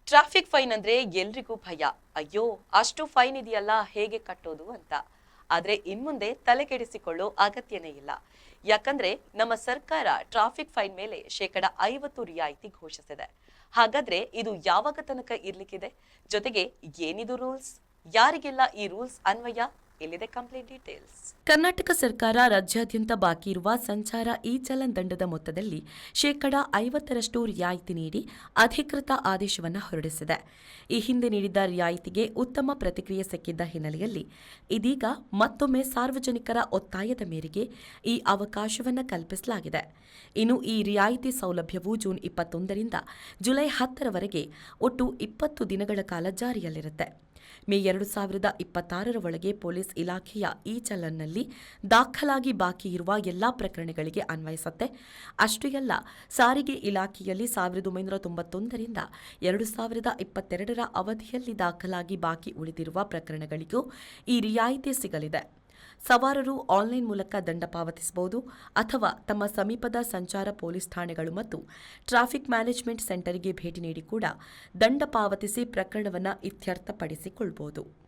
Traffic fine ಅಂದ್ರೆ ಎಲ್ರಿಗೂ ಭಯ. ಅಯ್ಯೋ, ಅಷ್ಟು ಫೈನ್ ಇದೆಯಲ್ಲ, ಹೇಗೆ ಕಟ್ಟೋದು ಅಂತ. ಆದ್ರೆ ಇನ್ಮುಂದೆ ತಲೆ ಕೆಡಿಸಿಕೊಳ್ಳೋ ಅಗತ್ಯನೇ ಇಲ್ಲ. ಯಾಕಂದ್ರೆ ನಮ್ಮ ಸರ್ಕಾರ ಟ್ರಾಫಿಕ್ ಫೈನ್ ಮೇಲೆ 50% ರಿಯಾಯಿತಿ ಘೋಷಿಸಿದೆ. ಹಾಗಾದ್ರೆ ಇದು ಯಾವಾಗ ತನಕ ಇರ್ಲಿಕ್ಕಿದೆ? ಜೊತೆಗೆ ಏನಿದು ರೂಲ್ಸ್? ಯಾರಿಗೆಲ್ಲ ಈ ರೂಲ್ಸ್ ಅನ್ವಯ? ಇಲ್ಲಿದೆ ಕಂಪ್ಲೀಟ್ ಡೀಟೇಲ್ಸ್. ಕರ್ನಾಟಕ ಸರ್ಕಾರ ರಾಜ್ಯಾದ್ಯಂತ ಬಾಕಿ ಇರುವ ಸಂಚಾರ ಇ-ಚಲನ್ ದಂಡದ ಮೊತ್ತದಲ್ಲಿ 50% ರಿಯಾಯಿತಿ ನೀಡಿ ಅಧಿಕೃತ ಆದೇಶವನ್ನು ಹೊರಡಿಸಿದೆ. ಈ ಹಿಂದೆ ನೀಡಿದ್ದ ರಿಯಾಯಿತಿಗೆ ಉತ್ತಮ ಪ್ರತಿಕ್ರಿಯೆ ಸಿಕ್ಕಿದ್ದ ಹಿನ್ನೆಲೆಯಲ್ಲಿ ಇದೀಗ ಮತ್ತೊಮ್ಮೆ ಸಾರ್ವಜನಿಕರ ಒತ್ತಾಯದ ಮೇರೆಗೆ ಈ ಅವಕಾಶವನ್ನು ಕಲ್ಪಿಸಲಾಗಿದೆ. ಇನ್ನು ಈ ರಿಯಾಯಿತಿ ಸೌಲಭ್ಯವು ಜೂನ್ 21ರಿಂದ ಜುಲೈ 10ರವರೆಗೆ ಒಟ್ಟು 20 ದಿನಗಳ ಕಾಲ ಜಾರಿಯಲ್ಲಿರುತ್ತೆ. ಮೇ 2026ರ ಒಳಗೆ ಪೊಲೀಸ್ ಇಲಾಖೆಯ ಇ-ಚಲನ್ನಲ್ಲಿ ದಾಖಲಾಗಿ ಬಾಕಿ ಇರುವ ಎಲ್ಲಾ ಪ್ರಕರಣಗಳಿಗೆ ಅನ್ವಯಿಸುತ್ತೆ. ಅಷ್ಟೇ ಅಲ್ಲ, ಸಾರಿಗೆ ಇಲಾಖೆಯಲ್ಲಿ 1991ರಿಂದ 2022ರ ಅವಧಿಯಲ್ಲಿ ದಾಖಲಾಗಿ ಬಾಕಿ ಉಳಿದಿರುವ ಪ್ರಕರಣಗಳಿಗೂ ಈ ರಿಯಾಯಿತಿ ಸಿಗಲಿದೆ. ಸವಾರರು ಆನ್ಲೈನ್ ಮೂಲಕ ದಂಡ ಪಾವತಿಸಬಹುದು ಅಥವಾ ತಮ್ಮ ಸಮೀಪದ ಸಂಚಾರ ಪೊಲೀಸ್ ಠಾಣೆಗಳು ಮತ್ತು ಟ್ರಾಫಿಕ್ ಮ್ಯಾನೇಜ್ಮೆಂಟ್ ಸೆಂಟರ್ಗೆ ಭೇಟಿ ನೀಡಿ ಕೂಡ ದಂಡ ಪಾವತಿಸಿ ಪ್ರಕರಣವನ್ನು ಇತ್ಯರ್ಥಪಡಿಸಿಕೊಳ್ಳಬಹುದು.